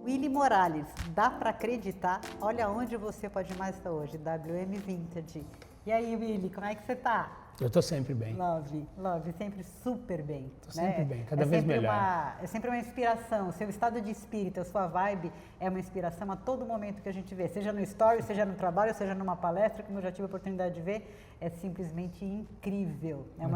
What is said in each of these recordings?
Willy Morales, dá para acreditar? Olha onde você pode mais estar hoje, WM Vintage. E aí, Willy, como é que você tá? Eu tô sempre bem. Love, sempre super bem. Tô sempre bem, cada vez melhor. É sempre uma inspiração, o seu estado de espírito, a sua vibe é uma inspiração a todo momento que a gente vê, seja no story, seja no trabalho, seja numa palestra, como eu já tive a oportunidade de ver, é simplesmente incrível. É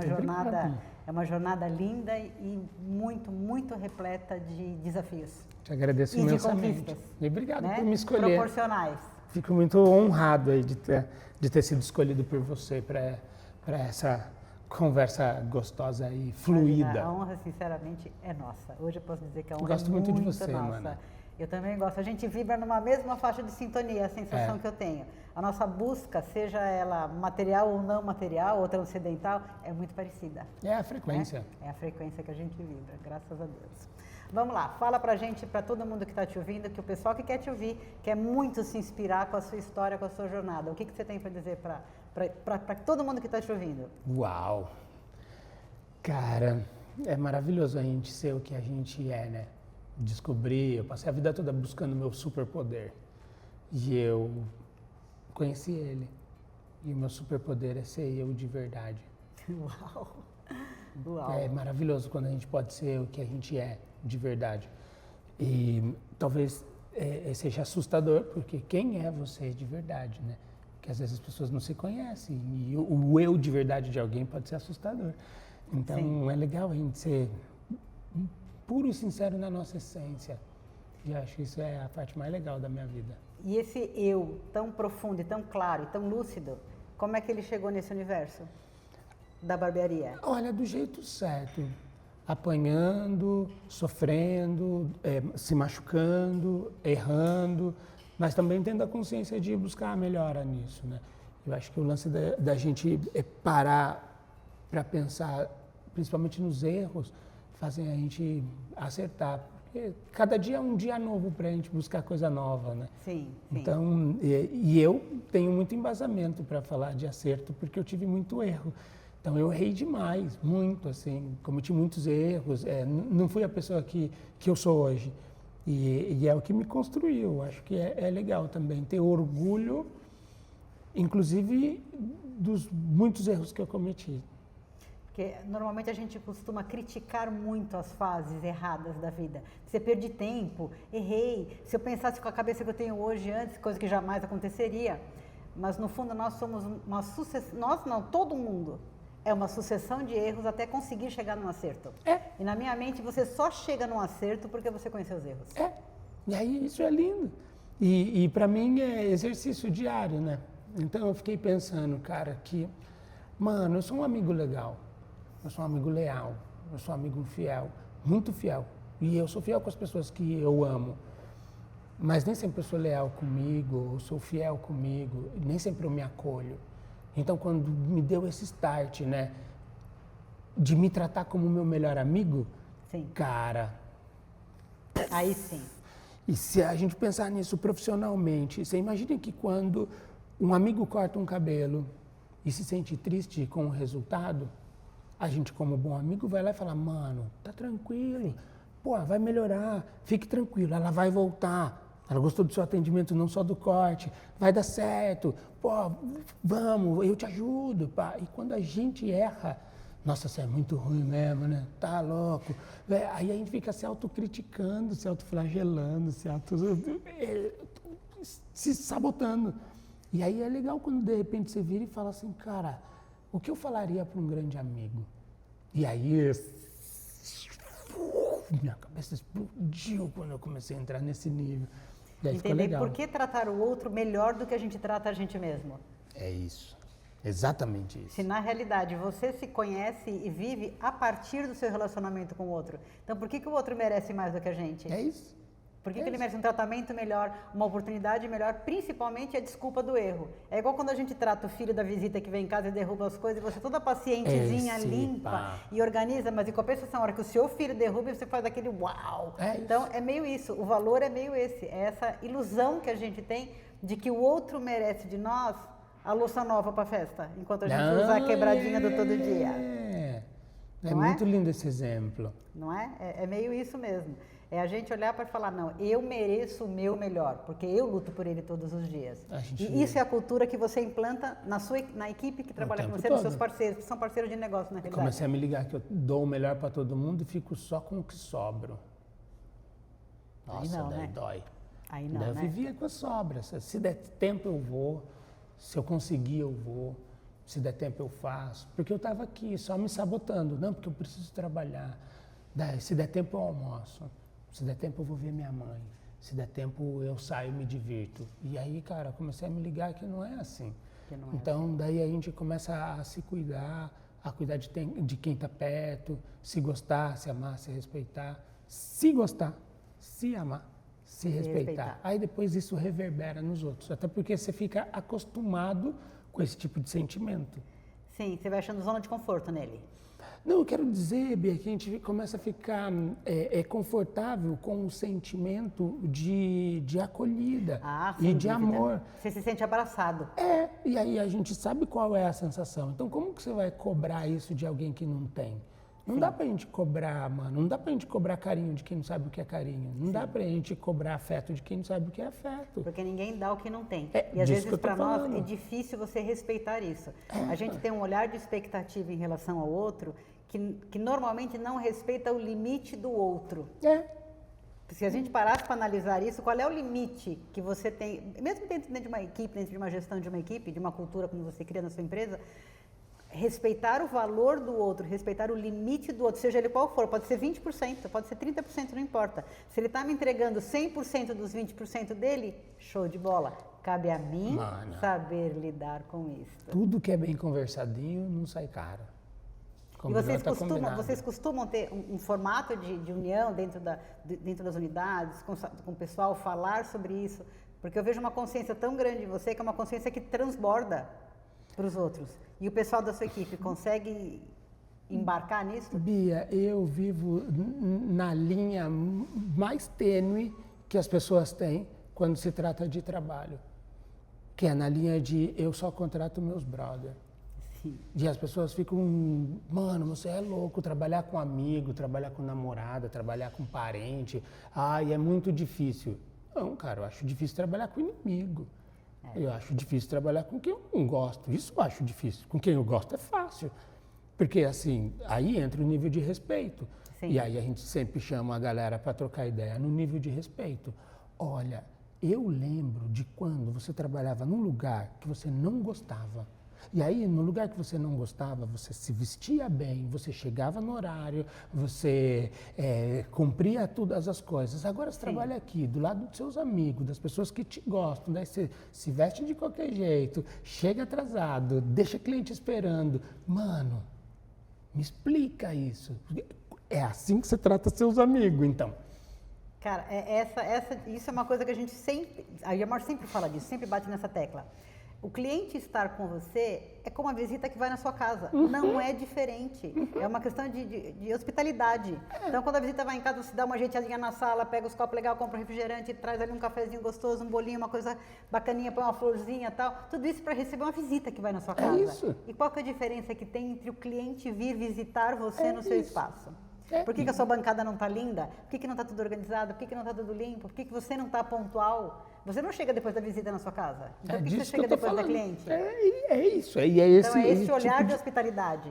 uma jornada linda e muito, muito repleta de desafios. Te agradeço imensamente. De conquistas. E obrigado por me escolher. Proporcionais. Fico muito honrado aí de ter sido escolhido por você para essa conversa gostosa e fluida. A honra, sinceramente, é nossa. Hoje eu posso dizer que a honra gosto é muito muito de você, nossa. Mana. Eu também gosto. A gente vibra numa mesma faixa de sintonia, a sensação que eu tenho. A nossa busca, seja ela material ou não material, ou transcendental, é muito parecida. É a frequência. É a frequência que a gente vibra, graças a Deus. Vamos lá, fala pra gente, pra todo mundo que está te ouvindo, que o pessoal que quer te ouvir quer muito se inspirar com a sua história, com a sua jornada. O que você tem para dizer para todo mundo que está te ouvindo? Uau! Cara, é maravilhoso a gente ser o que a gente é, né? Descobrir, eu passei a vida toda buscando meu superpoder. E eu conheci ele. E o meu superpoder é ser eu de verdade. Uau! Uau. É maravilhoso quando a gente pode ser o que a gente é de verdade. E talvez seja assustador, porque quem é você de verdade, né? Porque às vezes as pessoas não se conhecem e o eu de verdade de alguém pode ser assustador. Então Sim. É legal a gente ser puro e sincero na nossa essência. E acho que isso é a parte mais legal da minha vida. E esse eu tão profundo, e tão claro, e tão lúcido, como é que ele chegou nesse universo da barbearia? Olha, do jeito certo. Apanhando, sofrendo, se machucando, errando, mas também tendo a consciência de buscar a melhora nisso, né? Eu acho que o lance da gente parar para pensar, principalmente nos erros, fazem a gente acertar. Porque cada dia é um dia novo para a gente buscar coisa nova, né? Sim. Então, e eu tenho muito embasamento para falar de acerto, porque eu tive muito erro. Então eu errei demais, muito, assim, cometi muitos erros, não fui a pessoa que eu sou hoje. E é o que me construiu, acho que é legal também ter orgulho, inclusive dos muitos erros que eu cometi. Porque normalmente a gente costuma criticar muito as fases erradas da vida. Você perdi tempo, errei, se eu pensasse com a cabeça que eu tenho hoje antes, coisa que jamais aconteceria. Mas no fundo nós somos uma sucessão, nós não, todo mundo. É uma sucessão de erros até conseguir chegar num acerto. E na minha mente, você só chega num acerto porque você conheceu os erros. E aí isso é lindo. E para mim é exercício diário, né? Então eu fiquei pensando, cara, que, mano, eu sou um amigo legal, eu sou um amigo leal, eu sou um amigo fiel, muito fiel. E eu sou fiel com as pessoas que eu amo. Mas nem sempre eu sou leal comigo, eu sou fiel comigo, nem sempre eu me acolho. Então, quando me deu esse start, né, de me tratar como meu melhor amigo, Sim. Cara... Aí sim. E se a gente pensar nisso profissionalmente, você imagina que quando um amigo corta um cabelo e se sente triste com o resultado, a gente, como bom amigo, vai lá e fala, mano, tá tranquilo, pô, vai melhorar, fique tranquilo, ela vai voltar. Ela gostou do seu atendimento, não só do corte. Vai dar certo. Pô, vamos, eu te ajudo. Pá. E quando a gente erra, nossa, você é muito ruim mesmo, né? Tá louco. Aí a gente fica se autocriticando, se autoflagelando, se sabotando. E aí é legal quando de repente você vira e fala assim, cara, o que eu falaria para um grande amigo? E aí... minha cabeça explodiu quando eu comecei a entrar nesse nível. Entender por que tratar o outro melhor do que a gente trata a gente mesmo. É isso. Exatamente isso. Se na realidade você se conhece e vive a partir do seu relacionamento com o outro. Então por que o outro merece mais do que a gente? É isso. Por que ele merece um tratamento melhor, uma oportunidade melhor, principalmente a desculpa do erro? É igual quando a gente trata o filho da visita que vem em casa e derruba as coisas, e você toda pacientezinha, limpa e organiza, mas em compensação, a hora que o seu filho derruba, você faz aquele uau. Então é meio isso, o valor é meio esse, é essa ilusão que a gente tem de que o outro merece de nós a louça nova para a festa, enquanto a gente usa a quebradinha do todo dia. É muito lindo esse exemplo. Não é? É meio isso mesmo. É a gente olhar para falar, não, eu mereço o meu melhor, porque eu luto por ele todos os dias. E isso é a cultura que você implanta na equipe que trabalha com você, nos seus parceiros, que são parceiros de negócio, na realidade. Comecei a me ligar que eu dou o melhor para todo mundo e fico só com o que sobra. Nossa, não, daí né? dói. Aí não, daí eu né? vivia com as sobras. Se der tempo eu vou, se eu conseguir eu vou, se der tempo eu faço. Porque eu estava aqui só me sabotando. Não, porque eu preciso trabalhar. Daí, se der tempo eu almoço. Se der tempo eu vou ver minha mãe. Se der tempo eu saio e me divirto. E aí, cara, comecei a me ligar que não é assim. Então, daí a gente começa a se cuidar, a cuidar de quem está perto, se gostar, se amar, se respeitar. Se gostar, se amar, se respeitar. Aí depois isso reverbera nos outros. Até porque você fica acostumado com esse tipo de sentimento. Sim, você vai achando zona de conforto nele. Não, eu quero dizer, Bia, que a gente começa a ficar confortável com o sentimento de acolhida e de amor. Você se sente abraçado. E aí a gente sabe qual é a sensação. Então, como que você vai cobrar isso de alguém que não tem? Não dá pra gente cobrar, mano. Não dá pra gente cobrar carinho de quem não sabe o que é carinho. Não dá pra gente cobrar afeto de quem não sabe o que é afeto. Porque ninguém dá o que não tem. E às vezes para nós é difícil você respeitar isso. A gente tem um olhar de expectativa em relação ao outro que normalmente não respeita o limite do outro. Se a gente parasse para analisar isso, qual é o limite que você tem, mesmo dentro de uma equipe, dentro de uma gestão de uma equipe, de uma cultura como você cria na sua empresa, respeitar o valor do outro, respeitar o limite do outro, seja ele qual for, pode ser 20%, pode ser 30%, não importa. Se ele está me entregando 100% dos 20% dele, show de bola. Cabe a mim saber lidar com isso. Tudo que é bem conversadinho não sai caro. E vocês costumam ter um formato de união dentro das unidades, com o pessoal, falar sobre isso? Porque eu vejo uma consciência tão grande em você, que é uma consciência que transborda para os outros. E o pessoal da sua equipe consegue embarcar nisso? Bia, eu vivo na linha mais tênue que as pessoas têm quando se trata de trabalho. Que é na linha de eu só contrato meus brother. E as pessoas ficam, mano, você é louco, trabalhar com amigo, trabalhar com namorada, trabalhar com parente, é muito difícil. Não, cara, eu acho difícil trabalhar com inimigo. Eu acho difícil trabalhar com quem eu não gosto, isso eu acho difícil. Com quem eu gosto é fácil, porque assim, aí entra o nível de respeito. Sim. E aí a gente sempre chama a galera para trocar ideia no nível de respeito. Olha, eu lembro de quando você trabalhava num lugar que você não gostava. E aí, no lugar que você não gostava, você se vestia bem, você chegava no horário, você cumpria todas as coisas. Agora você trabalha aqui, do lado dos seus amigos, das pessoas que te gostam, daí você se veste de qualquer jeito, chega atrasado, deixa cliente esperando. Mano, me explica isso. É assim que você trata seus amigos, então. Cara, isso é uma coisa que a gente sempre... A Yamor sempre fala disso, sempre bate nessa tecla. O cliente estar com você é como a visita que vai na sua casa. Não é diferente. É uma questão de hospitalidade. Então, quando a visita vai em casa, você dá uma ajeitadinha na sala, pega os copos legais, compra um refrigerante, traz ali um cafezinho gostoso, um bolinho, uma coisa bacaninha, põe uma florzinha e tal. Tudo isso para receber uma visita que vai na sua casa. É isso. E qual que é a diferença que tem entre o cliente vir visitar você no seu espaço? Por que a sua bancada não está linda? Por que não está tudo organizado? Por que não está tudo limpo? Por que você não está pontual? Você não chega depois da visita na sua casa. Então, por que você chega depois da cliente? É isso. Então, é esse olhar de hospitalidade.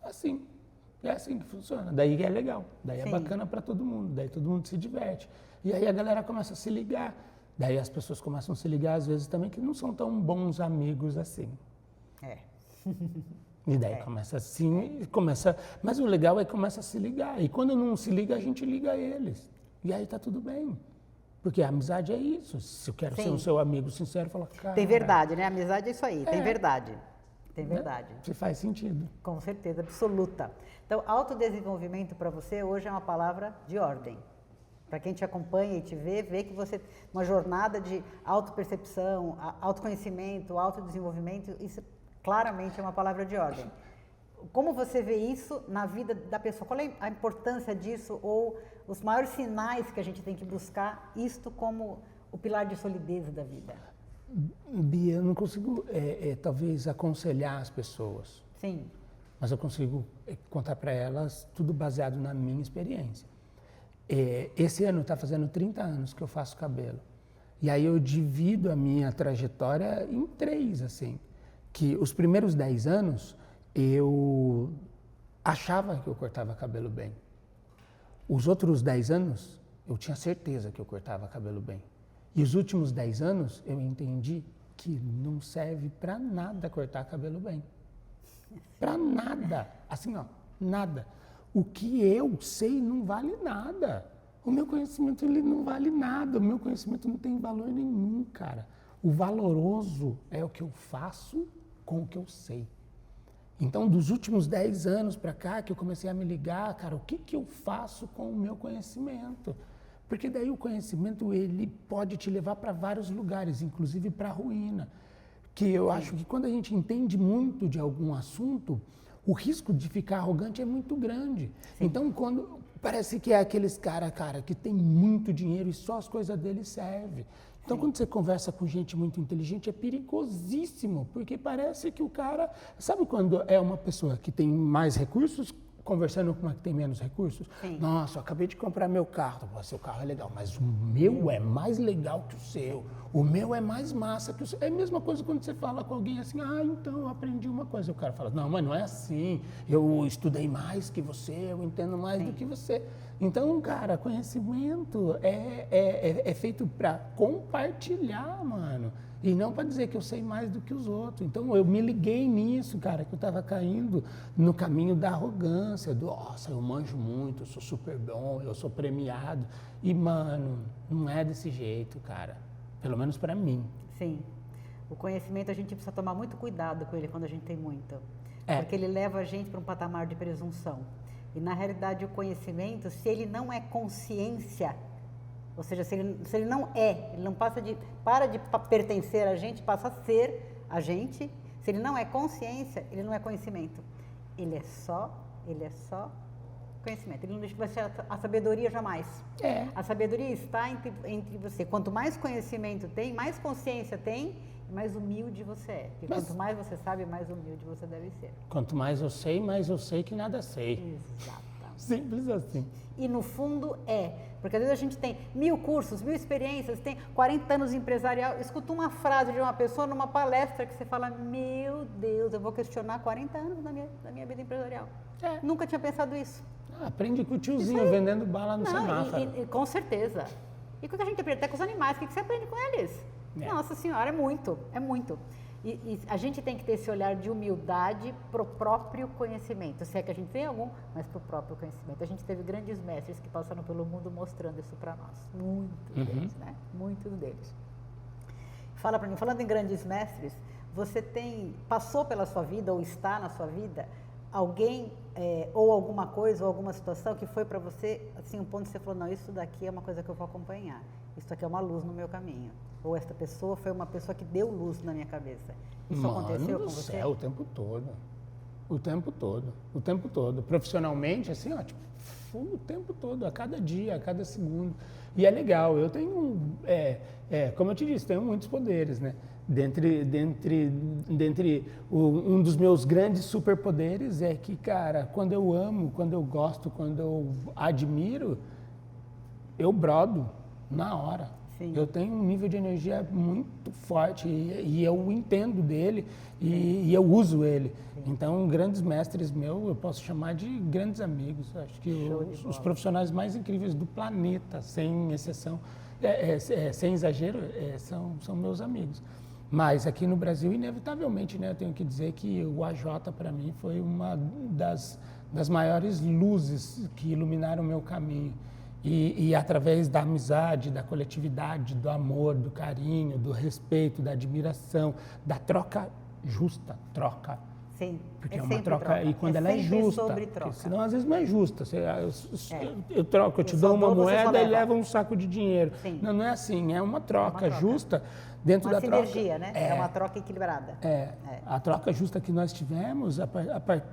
Assim. É assim que funciona. Daí é legal. Daí é bacana para todo mundo. Daí todo mundo se diverte. E aí a galera começa a se ligar. Daí as pessoas começam a se ligar, às vezes, também, que não são tão bons amigos assim. E daí começa assim, mas o legal é que começa a se ligar. E quando não se liga, a gente liga a eles. E aí tá tudo bem. Porque a amizade é isso. Se eu quero ser um seu amigo sincero, falar, cara... Tem verdade, né? A amizade é isso aí, tem verdade. Tem verdade. Se faz sentido. Com certeza, absoluta. Então, autodesenvolvimento para você hoje é uma palavra de ordem. Para quem te acompanha e te vê que você... Uma jornada de autopercepção, autoconhecimento, autodesenvolvimento, isso claramente é uma palavra de ordem. Como você vê isso na vida da pessoa? Qual é a importância disso ou os maiores sinais que a gente tem que buscar isto como o pilar de solidez da vida? Bia, eu não consigo, talvez, aconselhar as pessoas. Sim. mas eu consigo contar para elas tudo baseado na minha experiência. Esse ano está fazendo 30 anos que eu faço cabelo. E aí eu divido a minha trajetória em 3, assim. Que os primeiros 10 anos eu achava que eu cortava cabelo bem. Os outros 10 anos eu tinha certeza que eu cortava cabelo bem. E os últimos 10 anos eu entendi que não serve para nada cortar cabelo bem. Para nada. Assim, ó, nada. O que eu sei não vale nada. O meu conhecimento ele não vale nada. O meu conhecimento não tem valor nenhum, cara. O valoroso é o que eu faço com o que eu sei. Então, dos últimos 10 anos para cá que eu comecei a me ligar, cara, o que eu faço com o meu conhecimento? Porque daí o conhecimento ele pode te levar para vários lugares, inclusive para a ruína. Que eu acho que quando a gente entende muito de algum assunto, o risco de ficar arrogante é muito grande. Sim. Então, quando parece que é aqueles cara, que tem muito dinheiro e só as coisas dele servem. Então, quando você conversa com gente muito inteligente, é perigosíssimo, porque parece que o cara... Sabe quando é uma pessoa que tem mais recursos conversando com uma que tem menos recursos? Sim. Nossa, eu acabei de comprar meu carro. Pô, seu carro é legal, mas o meu é mais legal que o seu. O meu é mais massa que o seu. É a mesma coisa quando você fala com alguém assim, então eu aprendi uma coisa. O cara fala, não, mas não é assim. Eu estudei mais que você, eu entendo mais Sim. do que você. Então, cara, conhecimento é feito para compartilhar, mano. E não para dizer que eu sei mais do que os outros. Então, eu me liguei nisso, cara, que eu estava caindo no caminho da arrogância, nossa, eu manjo muito, eu sou super bom, eu sou premiado. E, mano, não é desse jeito, cara. Pelo menos para mim. Sim. O conhecimento, a gente precisa tomar muito cuidado com ele quando a gente tem muito. Porque ele leva a gente para um patamar de presunção. E, na realidade, o conhecimento, se ele não é consciência... Ou seja, se ele não ele não para de pertencer a gente, passa a ser a gente. Se ele não é consciência, ele não é conhecimento. Ele é só conhecimento. Ele não vai ser a sabedoria jamais. A sabedoria está entre você. Quanto mais conhecimento tem, mais consciência tem, mais humilde você é. Porque quanto mais você sabe, mais humilde você deve ser. Quanto mais eu sei, mais eu sei que nada sei. Exato. Simples assim. E no fundo porque às vezes a gente tem 1000 cursos, 1000 experiências, tem 40 anos empresarial, escuta uma frase de uma pessoa numa palestra que você fala, meu Deus, eu vou questionar 40 anos da minha vida empresarial. Nunca tinha pensado isso. Aprende com o tiozinho vendendo bala no semáforo. Com certeza. E quando a gente aprende até com os animais, o que você aprende com eles? Nossa Senhora, é muito. E a gente tem que ter esse olhar de humildade para o próprio conhecimento. Se é que a gente tem algum, mas para o próprio conhecimento. A gente teve grandes mestres que passaram pelo mundo mostrando isso para nós. Muitos deles, né? Muitos deles. Fala para mim, falando em grandes mestres, você passou pela sua vida ou está na sua vida alguém ou alguma coisa ou alguma situação que foi para você, assim, um ponto que você falou, não, isso daqui é uma coisa que eu vou acompanhar. Isso aqui é uma luz no meu caminho. Ou esta pessoa foi uma pessoa que deu luz na minha cabeça. Isso aconteceu com você? O tempo todo. O tempo todo. Profissionalmente, assim, ó, tipo, o tempo todo, a cada dia, a cada segundo. E é legal, eu tenho, como eu te disse, tenho muitos poderes, né? Um dos meus grandes superpoderes é que, cara, quando eu amo, quando eu gosto, quando eu admiro, eu brodo na hora. Sim. Eu tenho um nível de energia muito forte e eu entendo dele e eu uso ele. Sim. Então, grandes mestres meus, eu posso chamar de grandes amigos. Acho que os profissionais mais incríveis do planeta, sem exceção, sem exagero, são meus amigos. Mas aqui no Brasil, inevitavelmente, né, eu tenho que dizer que o AJ, para mim, foi uma das maiores luzes que iluminaram o meu caminho. E através da amizade, da coletividade, do amor, do carinho, do respeito, da admiração, da troca justa, Sim, porque é uma troca, e quando ela é justa, sobre troca. Senão às vezes não é justa. Eu troco, eu te dou uma moeda e leva um saco de dinheiro. Sim. Não é assim, é uma troca justa dentro da troca. Uma sinergia, né? É uma troca equilibrada. A troca justa que nós tivemos,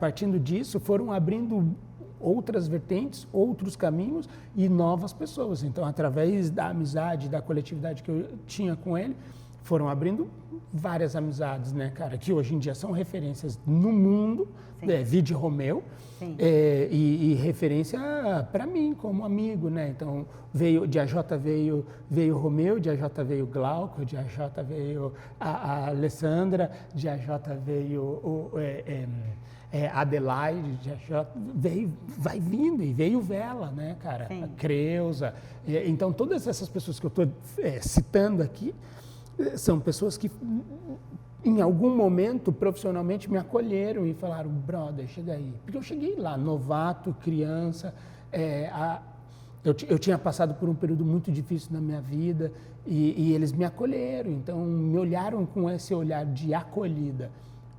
partindo disso, foram abrindo outras vertentes, outros caminhos e novas pessoas. Então, através da amizade, da coletividade que eu tinha com ele, foram abrindo várias amizades, né, cara, que hoje em dia são referências no mundo, vide Romeu, e referência para mim como amigo, né? Então de AJ veio Romeu, de AJ veio Glauco, de AJ veio a Alessandra, de AJ veio Adelaide, de AJ vai vindo, e veio Vela, né, cara? A Creuza. Então todas essas pessoas que eu estou citando aqui são pessoas que, em algum momento, profissionalmente, me acolheram e falaram, brother, chega aí. Porque eu cheguei lá, novato, criança, eu tinha passado por um período muito difícil na minha vida e eles me acolheram, então me olharam com esse olhar de acolhida.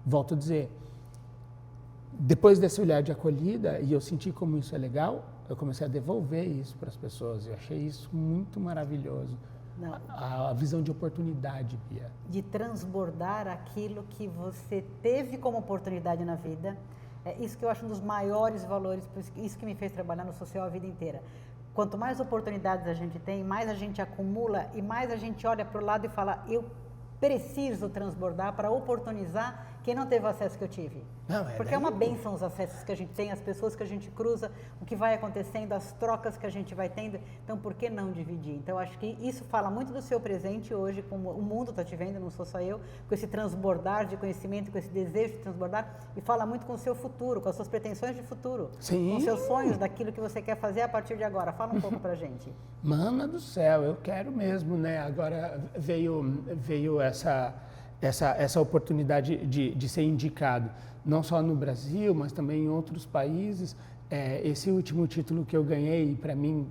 Volto a dizer, depois desse olhar de acolhida, e eu senti como isso é legal, eu comecei a devolver isso para as pessoas. Eu achei isso muito maravilhoso. A visão de oportunidade, Bia. De transbordar aquilo que você teve como oportunidade na vida. É isso que eu acho um dos maiores valores, isso que me fez trabalhar no social a vida inteira. Quanto mais oportunidades a gente tem, mais a gente acumula e mais a gente olha para o lado e fala, eu preciso transbordar para oportunizar quem não teve o acesso que eu tive. Porque é uma bênção os acessos que a gente tem, as pessoas que a gente cruza, o que vai acontecendo, as trocas que a gente vai tendo. Então, por que não dividir? Então, acho que isso fala muito do seu presente hoje, como o mundo está te vendo, não sou só eu, com esse transbordar de conhecimento, com esse desejo de transbordar, e fala muito com o seu futuro, com as suas pretensões de futuro, com os seus sonhos, daquilo que você quer fazer a partir de agora. Fala um pouco pra gente. Mana do céu, eu quero mesmo, né? Agora veio essa oportunidade de ser indicado, não só no Brasil, mas também em outros países. Esse último título que eu ganhei, para mim,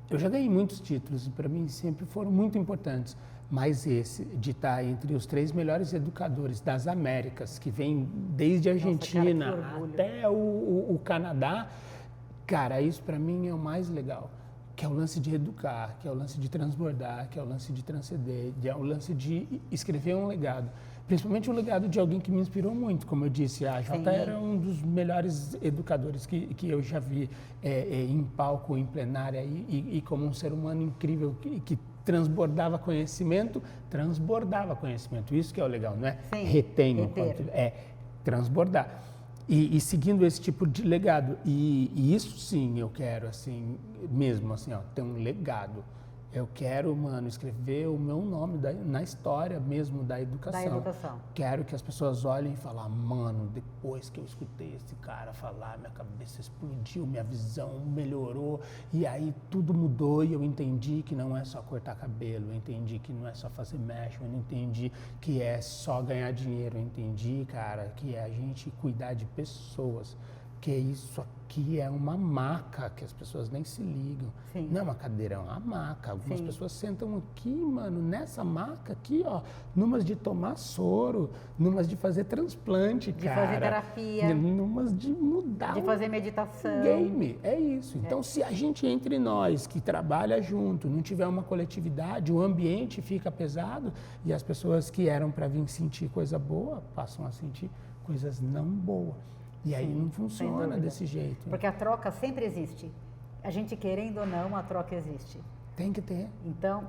eu já ganhei muitos títulos e para mim sempre foram muito importantes, mas esse de estar entre os 3 melhores educadores das Américas, que vem desde a Argentina até o Canadá, cara, isso para mim é o mais legal. Que é o lance de educar, que é o lance de transbordar, que é o lance de transcender, que é o lance de escrever um legado. Principalmente um legado de alguém que me inspirou muito, como eu disse, a Jota era um dos melhores educadores que eu já vi em palco, em plenária, e como um ser humano incrível que transbordava conhecimento. Isso que é o legal, não é retenho, transbordar. E seguindo esse tipo de legado. E isso sim eu quero, assim, mesmo, assim, ó, ter um legado. Eu quero, mano, escrever o meu nome na história mesmo da educação. Quero que as pessoas olhem e falem, mano, depois que eu escutei esse cara falar, minha cabeça explodiu, minha visão melhorou, e aí tudo mudou e eu entendi que não é só cortar cabelo, eu entendi que não é só fazer mesh, eu entendi que é só ganhar dinheiro, eu entendi, cara, que é a gente cuidar de pessoas. Que isso aqui é uma maca, que as pessoas nem se ligam. Não é uma cadeira, é uma maca. Algumas pessoas sentam aqui, mano, nessa maca aqui, ó, numas de tomar soro, numas de fazer transplante, de fazer terapia, numas de mudar de fazer meditação. Game, é isso. Então, se a gente entre nós, que trabalha junto, não tiver uma coletividade, o ambiente fica pesado e as pessoas que eram para vir sentir coisa boa, passam a sentir coisas não boas. E aí não funciona desse jeito. Porque a troca sempre existe. A gente querendo ou não, a troca existe. Tem que ter. Então,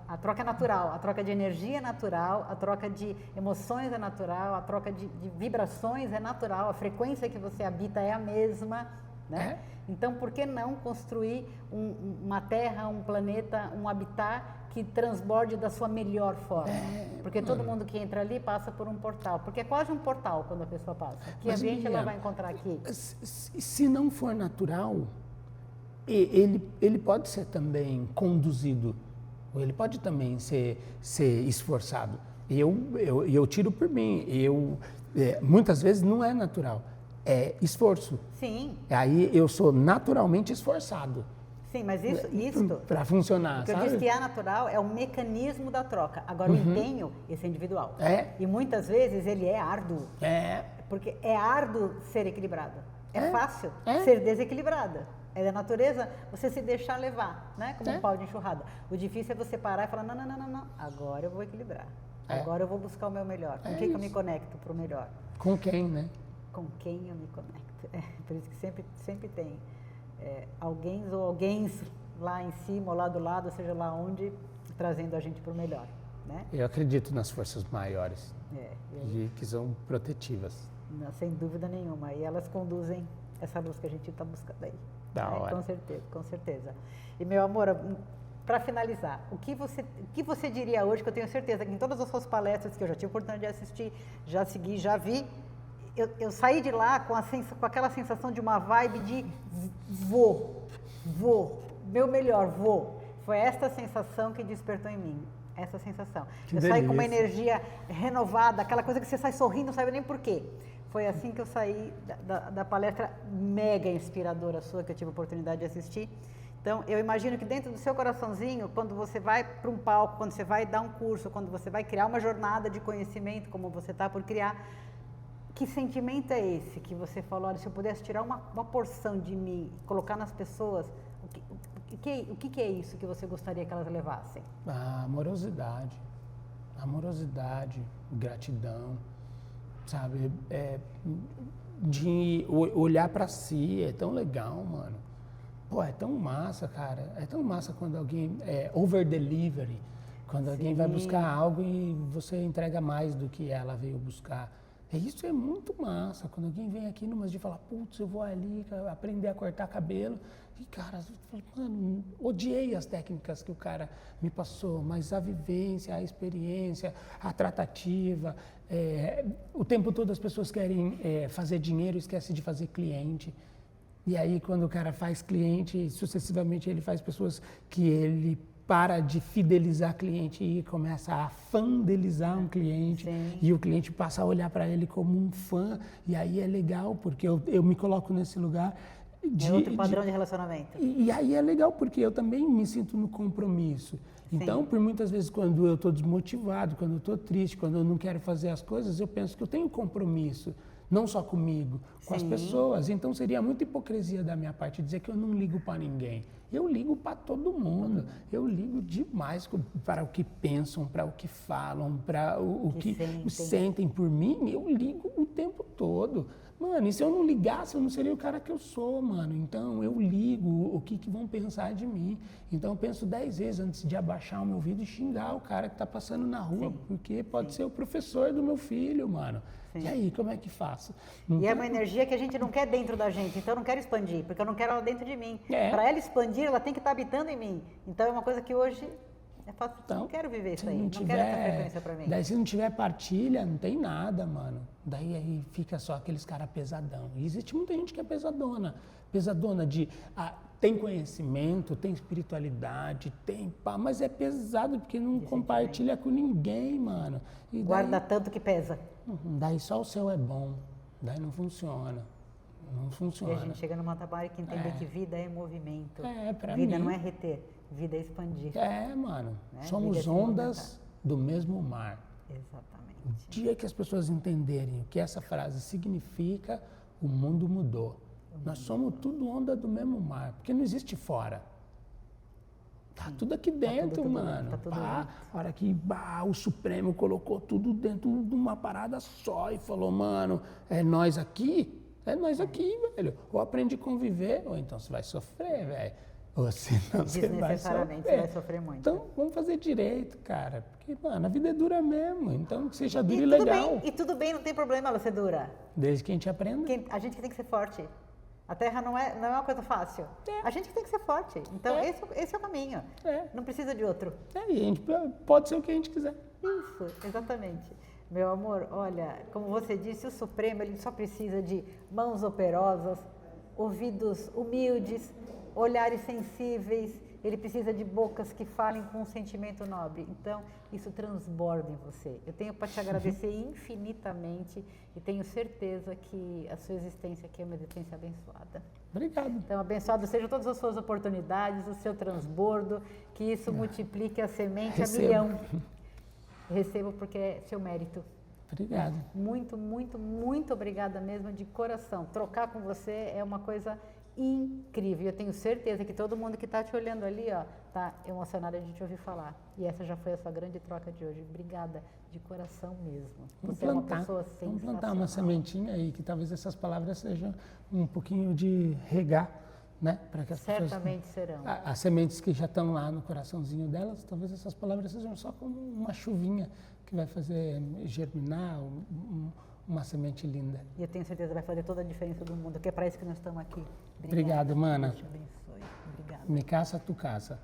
a troca é natural, a troca de energia é natural, a troca de emoções é natural, a troca de vibrações é natural, a frequência que você habita é a mesma, né? Então, por que não construir uma terra, um planeta, um habitat que transborde da sua melhor forma? Porque todo mundo que entra ali passa por um portal, porque é quase um portal quando a pessoa passa. Que ambiente ela vai encontrar aqui? Se não for natural, ele pode ser também conduzido, ou ele pode também ser esforçado. Eu tiro por mim, muitas vezes não é natural. É esforço. Sim. Aí eu sou naturalmente esforçado. Sim, mas isso para funcionar, sabe? Eu disse que é natural, é o mecanismo da troca. Agora, o empenho, esse é individual. E muitas vezes ele é árduo. Porque é árduo ser equilibrado. É fácil ser desequilibrada. É da natureza você se deixar levar, né? Como um pau de enxurrada. O difícil é você parar e falar, não. Agora eu vou equilibrar. Agora eu vou buscar o meu melhor. Com quem que eu me conecto para o melhor? Com quem, né? Com quem eu me conecto. Por isso que sempre tem alguém ou alguém lá em cima ou lá do lado, seja lá onde, trazendo a gente para o melhor, né? Eu acredito nas forças maiores, Eu, que são protetivas. não, sem dúvida nenhuma. E elas conduzem essa luz que a gente está buscando aí. Da hora. Com certeza, com certeza. E, meu amor, para finalizar, o que você diria hoje, que eu tenho certeza que em todas as suas palestras que eu já tive a oportunidade de assistir, já segui, já vi, eu saí de lá com aquela sensação de uma vibe de vou, meu melhor, vou. Foi esta sensação que despertou em mim, essa sensação. Eu saí com uma energia renovada, aquela coisa que você sai sorrindo, não sabe nem por quê. Foi assim que eu saí da palestra mega inspiradora sua, que eu tive a oportunidade de assistir. Então, eu imagino que dentro do seu coraçãozinho, quando você vai para um palco, quando você vai dar um curso, quando você vai criar uma jornada de conhecimento, como você está por criar, que sentimento é esse que você falou? Olha, se eu pudesse tirar uma porção de mim, colocar nas pessoas, o que é isso que você gostaria que elas levassem? A amorosidade, gratidão, sabe? De olhar para si, é tão legal, mano. Pô, é tão massa, cara. É tão massa quando alguém over delivery, quando alguém vai buscar algo e você entrega mais do que ela veio buscar. Isso é muito massa. Quando alguém vem aqui numa de falar, putz, eu vou ali aprender a cortar cabelo. E, cara, mano, odiei as técnicas que o cara me passou, mas a vivência, a experiência, a tratativa, o tempo todo as pessoas querem fazer dinheiro e esquecem de fazer cliente. E aí, quando o cara faz cliente, sucessivamente ele faz pessoas que ele para de fidelizar cliente e começa a fandelizar um cliente. Sim. E o cliente passa a olhar para ele como um fã. E aí é legal, porque eu me coloco nesse lugar de... outro padrão de relacionamento. E aí é legal, porque eu também me sinto no compromisso. Então, por muitas vezes, quando eu estou desmotivado, quando eu estou triste, quando eu não quero fazer as coisas, eu penso que eu tenho compromisso. Não só comigo, com as pessoas. Então seria muita hipocrisia da minha parte dizer que eu não ligo para ninguém. Eu ligo para todo mundo. Eu ligo demais para o que pensam, para o que falam, para o que sentem por mim. Eu ligo o tempo todo. Mano, e se eu não ligasse, eu não seria o cara que eu sou, mano. Então eu ligo o que vão pensar de mim. Então eu penso 10 vezes antes de abaixar o meu ouvido e xingar o cara que está passando na rua, porque pode ser o professor do meu filho, mano. Sim. E aí, como é que faço? Então, e é uma energia que a gente não quer dentro da gente, então eu não quero expandir, porque eu não quero ela dentro de mim. Para ela expandir, ela tem que estar habitando em mim. Então é uma coisa que hoje eu faço, então, não quero viver isso aí, não quero essa frequência para mim. Daí se não tiver partilha, não tem nada, mano. Daí aí fica só aqueles caras pesadão. E existe muita gente que é pesadona de... tem conhecimento, tem espiritualidade, tem pá, mas é pesado porque não compartilha com ninguém, mano. E guarda tanto que pesa. Daí só o seu é bom, daí não funciona. Não funciona. E a gente chega numa trabalho que entender que vida é movimento. Pra vida mim. não é reter, vida é expandir. Mano. Né? Somos ondas do mesmo mar. Exatamente. O dia que as pessoas entenderem o que essa frase significa, o mundo mudou. Nós somos tudo onda do mesmo mar, porque não existe fora. Tá tudo aqui dentro, mano. Tá tudo a hora que o Supremo colocou tudo dentro de uma parada só e falou, mano, é nós aqui, velho. Ou aprende a conviver, ou então você vai sofrer, velho. Ou senão você vai sofrer. Você vai sofrer muito. Então, vamos fazer direito, cara. Porque, mano, a vida é dura mesmo. Então, que seja dura e legal. E tudo bem, não tem problema ela ser dura. Desde que a gente aprenda. A gente que tem que ser forte. A Terra não é uma coisa fácil. A gente que tem que ser forte. Então, esse é o caminho. Não precisa de outro. E a gente pode ser o que a gente quiser. Isso, exatamente. Meu amor, olha, como você disse, o Supremo ele só precisa de mãos operosas, ouvidos humildes, olhares sensíveis, ele precisa de bocas que falem com um sentimento nobre. Então, isso transborda em você. Eu tenho para te agradecer infinitamente e tenho certeza que a sua existência aqui é uma existência abençoada. Obrigado. Então, abençoado sejam todas as suas oportunidades, o seu transbordo, que isso multiplique a semente a milhão. Recebo porque é seu mérito. Obrigado. Muito, muito, muito obrigada mesmo, de coração. Trocar com você é uma coisa incrível. Eu tenho certeza que todo mundo que está te olhando ali, ó, tá emocionado de te ouvir falar. E essa já foi a sua grande troca de hoje. Obrigada de coração mesmo. Você é uma pessoa sensacional. Vamos plantar uma sementinha aí, que talvez essas palavras sejam um pouquinho de regar né? Para que as Certamente serão. as sementes que já estão lá no coraçãozinho delas, talvez essas palavras sejam só como uma chuvinha que vai fazer germinar uma semente linda. E eu tenho certeza que vai fazer toda a diferença do mundo, que é para isso que nós estamos aqui. Obrigado, mana. Deus te abençoe. Obrigada. Me casa, tu casa.